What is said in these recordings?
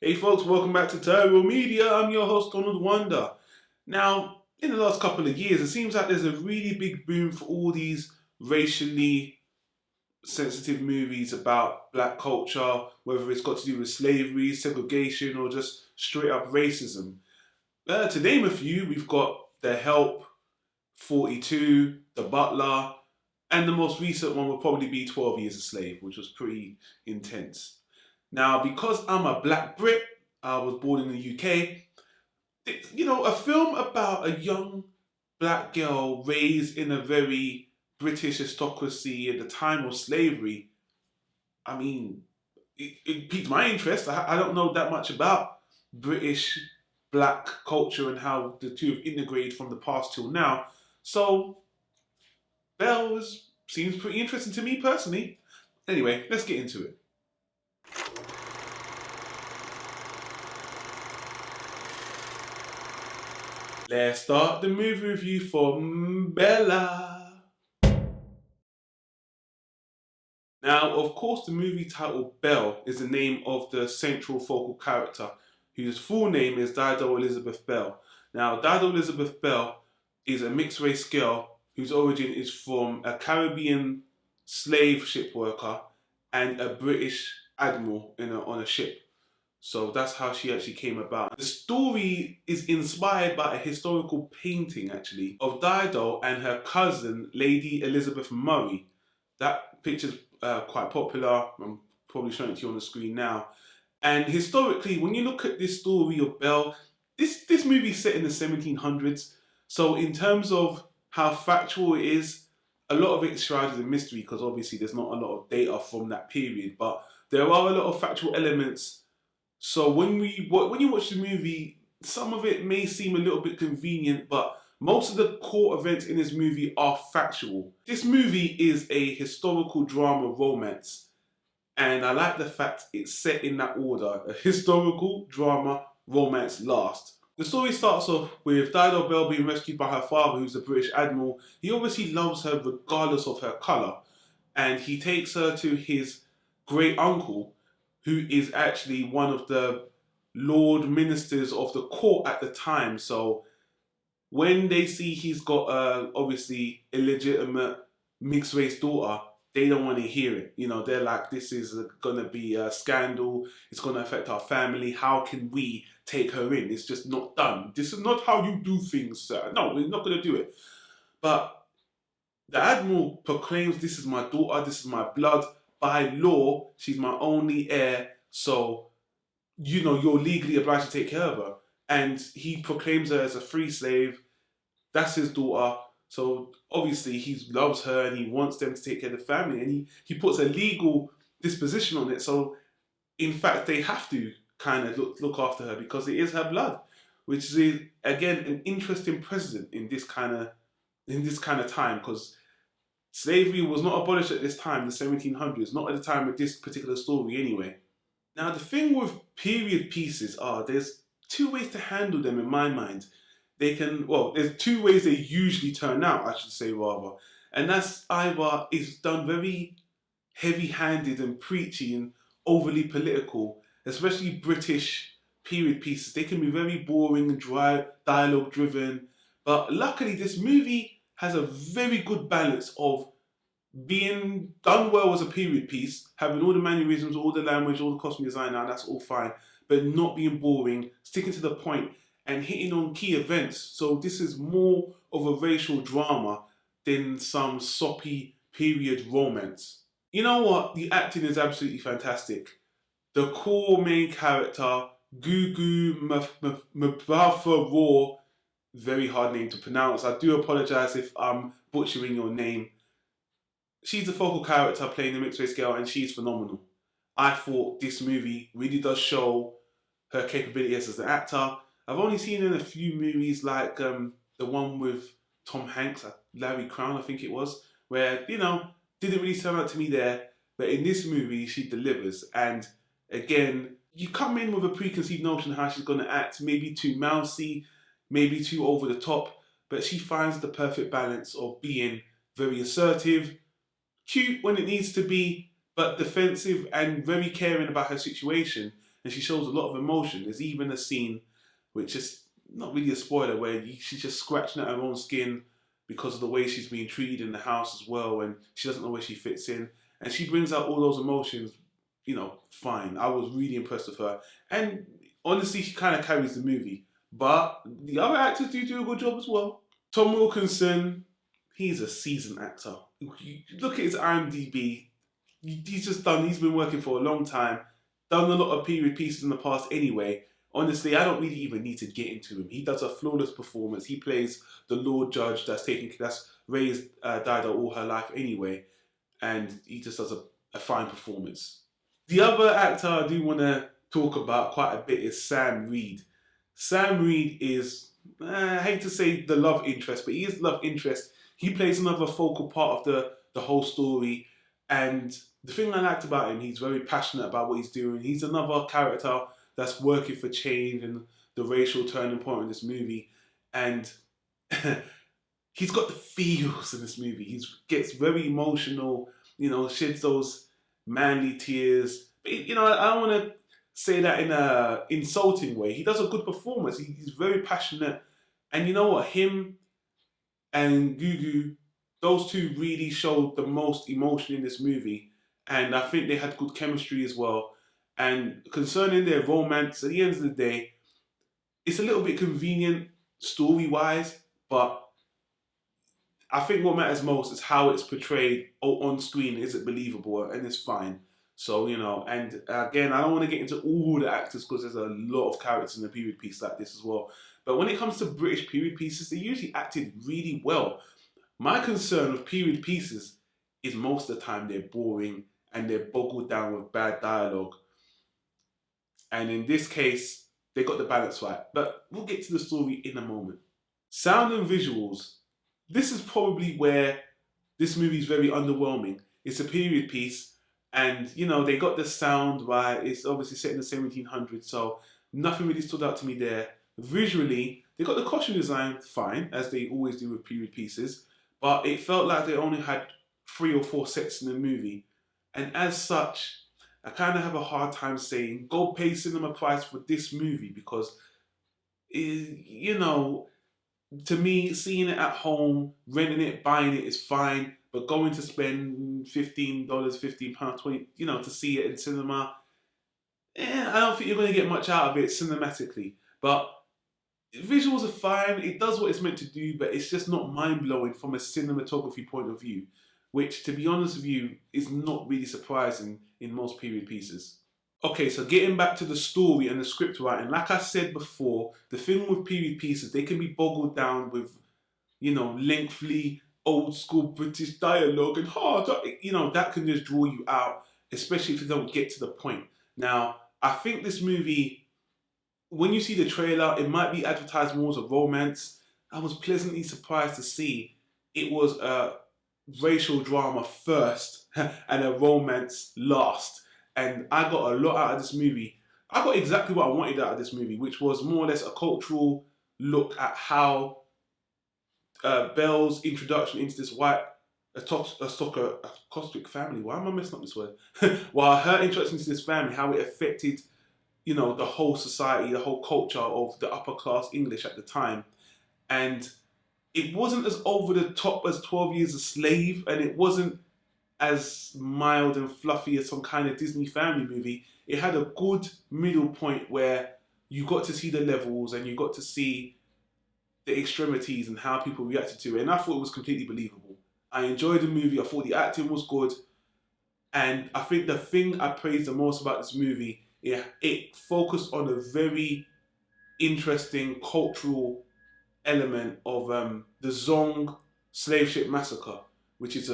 Hey folks, welcome back to Tyro Media. I'm your host Donald Wonder. Now, in the last couple of years, it seems like there's a really big boom for all these racially sensitive movies about black culture, whether it's got to do with slavery, segregation, or just straight up racism. To name a few, we've got The Help, 42, The Butler, and the most recent one would probably be 12 Years a Slave, which was pretty intense. Now, because I'm a black Brit, I was born in the UK. A film about a young black girl raised in a very British aristocracy at the time of slavery. I mean, it piqued my interest. I don't know that much about British black culture and how the two have integrated from the past till now. So, Belle seems pretty interesting to me personally. Anyway, let's get into it. Let's start the movie review for Bella. Now, of course, the movie title Belle is the name of the central focal character, whose full name is Dido Elizabeth Belle. Now, Dido Elizabeth Belle is a mixed race girl whose origin is from a Caribbean slave ship worker and a British admiral on a ship. So that's how she actually came about. The story is inspired by a historical painting, actually, of Dido and her cousin, Lady Elizabeth Murray. That picture's quite popular. I'm probably showing it to you on the screen now. And historically, when you look at this story of Belle, this movie is set in the 1700s. So in terms of how factual it is, a lot of it is shrouded in mystery because obviously there's not a lot of data from that period. But there are a lot of factual elements, so when you watch the movie, some of it may seem a little bit convenient, but most of the core events in this movie are factual. This movie is a historical drama romance, and I like the fact it's set in that order: a historical drama romance last. The story starts off with Dido Bell being rescued by her father, who's a British admiral. He obviously loves her regardless of her colour, and he takes her to his great uncle, who is actually one of the Lord Ministers of the court at the time. So when they see he's got a obviously illegitimate mixed race daughter, they don't want to hear it. They're like, this is gonna be a scandal. It's gonna affect our family. How can we take her in? It's just not done. This is not how you do things, sir. No, we're not gonna do it. But the admiral proclaims, this is my daughter. This is my blood. By law, she's my only heir. So you're legally obliged to take care of her. And he proclaims her as a free slave. That's his daughter. So obviously he loves her and he wants them to take care of the family. And he puts a legal disposition on it. So in fact, they have to kind of look after her because it is her blood, which is again an interesting precedent in this kind of time, because slavery was not abolished at this time, the 1700s, not at the time of this particular story anyway. Now, the thing with period pieces are there's two ways to handle them in my mind. There's two ways they usually turn out, I should say, rather. And that's either it's done very heavy handed and preachy and overly political, especially British period pieces. They can be very boring and dry, dialogue driven. But luckily, this movie has a very good balance of being done well as a period piece, having all the mannerisms, all the language, all the costume design, now that's all fine, but not being boring, sticking to the point, and hitting on key events. So this is more of a racial drama than some soppy period romance. You know what? The acting is absolutely fantastic. The core main character, Gugu Mbatha-Raw, very hard name to pronounce. I do apologize if I'm butchering your name. She's the focal character playing the mixed race girl, and she's phenomenal. I thought this movie really does show her capabilities as an actor. I've only seen her in a few movies, like the one with Tom Hanks, Larry Crown, I think it was, where didn't really stand out to me there. But in this movie, she delivers. And again, you come in with a preconceived notion how she's going to act, maybe too mousy, maybe too over the top, but she finds the perfect balance of being very assertive, cute when it needs to be, but defensive and very caring about her situation. and she shows a lot of emotion. There's even a scene, which is not really a spoiler, where she's just scratching at her own skin because of the way she's being treated in the house as well, and she doesn't know where she fits in. And she brings out all those emotions, fine. I was really impressed with her. And honestly, she kind of carries the movie. But the other actors do a good job as well. Tom Wilkinson, he's a seasoned actor. You look at his IMDb. He's been working for a long time, done a lot of period pieces in the past anyway. Honestly, I don't really even need to get into him. He does a flawless performance. He plays the Lord Judge that's raised Dido all her life anyway, and he just does a fine performance. The other actor I do want to talk about quite a bit is Sam Reed. Sam Reed is, I hate to say the love interest, but he is love interest. He plays another focal part of the whole story. And the thing I liked about him, he's very passionate about what he's doing. He's another character that's working for change and the racial turning point in this movie. And he's got the feels in this movie. He gets very emotional, sheds those manly tears. But, I don't want to say that in a insulting way. He does a good performance. He's very passionate. And you know what? Him and Gugu, those two really showed the most emotion in this movie. And I think they had good chemistry as well. And concerning their romance, at the end of the day, it's a little bit convenient story-wise, but I think what matters most is how it's portrayed on screen. Is it believable? And it's fine. So, and again, I don't want to get into all the actors because there's a lot of characters in a period piece like this as well. But when it comes to British period pieces, they usually acted really well. My concern with period pieces is most of the time they're boring and they're boggled down with bad dialogue. And in this case, they got the balance right. But we'll get to the story in a moment. Sound and visuals. This is probably where this movie is very underwhelming. It's a period piece, and they got the sound right. It's obviously set in the 1700s, so nothing really stood out to me there. Visually, they got the costume design fine, as they always do with period pieces, but it felt like they only had 3 or 4 sets in the movie, and as such, I kind of have a hard time saying go pay cinema price for this movie because, to me, seeing it at home, renting it, buying it is fine, but going to spend $15, £15, £20, to see it in cinema, I don't think you're going to get much out of it cinematically. But visuals are fine, it does what it's meant to do, but it's just not mind-blowing from a cinematography point of view, which, to be honest with you, is not really surprising in most period pieces. Okay, so getting back to the story and the script writing, like I said before, the thing with period pieces, they can be boggled down with, lengthy, old school British dialogue and that can just draw you out, especially if you don't get to the point. Now, I think this movie, when you see the trailer, it might be advertised more as a romance. I was pleasantly surprised to see it was a racial drama first and a romance last. And I got a lot out of this movie. I got exactly what I wanted out of this movie, which was more or less a cultural look at how Belle's introduction into this white aristocratic family. Why am I messing up this word? While her introduction into this family, how it affected, the whole society, the whole culture of the upper class English at the time. And it wasn't as over the top as 12 Years a Slave, and it wasn't as mild and fluffy as some kind of Disney family movie. It had a good middle point where you got to see the levels and you got to see the extremities and how people reacted to it. And I thought it was completely believable. I enjoyed the movie. I thought the acting was good. And I think the thing I praised the most about this movie, it focused on a very interesting cultural element of the Zong slave ship massacre, which is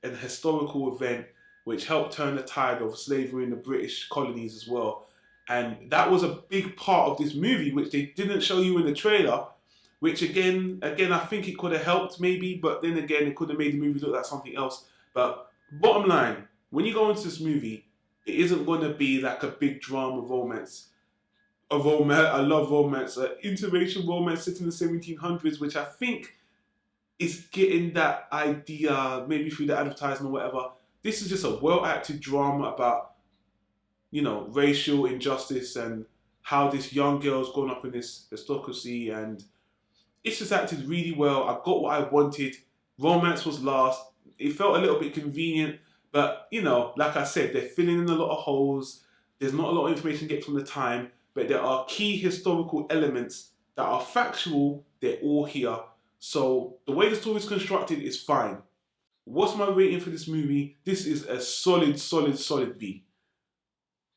an historical event which helped turn the tide of slavery in the British colonies as well. And that was a big part of this movie, which they didn't show you in the trailer, which again, I think it could have helped maybe, but then again, it could have made the movie look like something else. But bottom line, when you go into this movie, it isn't going to be like a big drama romance, a love romance, an interracial romance set in the 1700s, which I think is getting that idea maybe through the advertising or whatever. This is just a well-acted drama about racial injustice and how this young girl's grown up in this aristocracy, and it's just acted really well. I got what I wanted. Romance was last. It felt a little bit convenient, but like I said, they're filling in a lot of holes. There's not a lot of information to get from the time, but there are key historical elements that are factual. They're all here. So the way the story is constructed is fine. What's my rating for this movie? This is a solid, solid, solid B.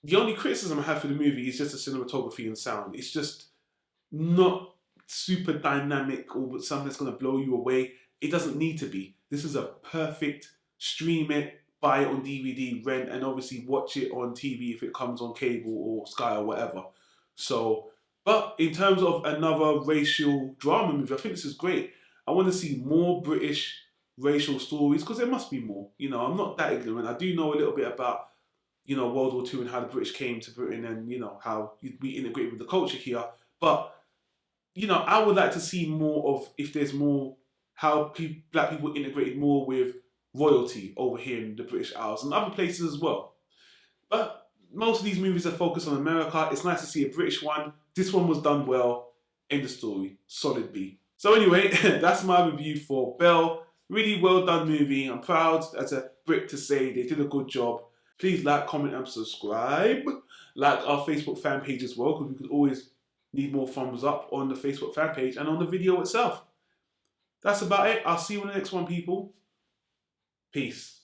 The only criticism I have for the movie is just the cinematography and sound. It's just not super dynamic or something that's going to blow you away. It doesn't need to be. This is a perfect stream it, buy it on DVD, rent, and obviously watch it on TV if it comes on cable or Sky or whatever. So, but in terms of another racial drama movie, I think this is great. I want to see more British racial stories because there must be more. I'm not that ignorant. I do know a little bit about World War II and how the British came to Britain and how we integrated with the culture here. But I would like to see more of, if there's more, how black people integrated more with royalty over here in the British Isles and other places as well. But most of these movies are focused on America. It's nice to see a British one. This one was done well. End of story. Solid B. So anyway, that's my review for Belle. Really well done movie. I'm proud as a Brit to say they did a good job. Please like, comment, and subscribe. Like our Facebook fan page as well, because we could always need more thumbs up on the Facebook fan page and on the video itself. That's about it. I'll see you in the next one, people. Peace.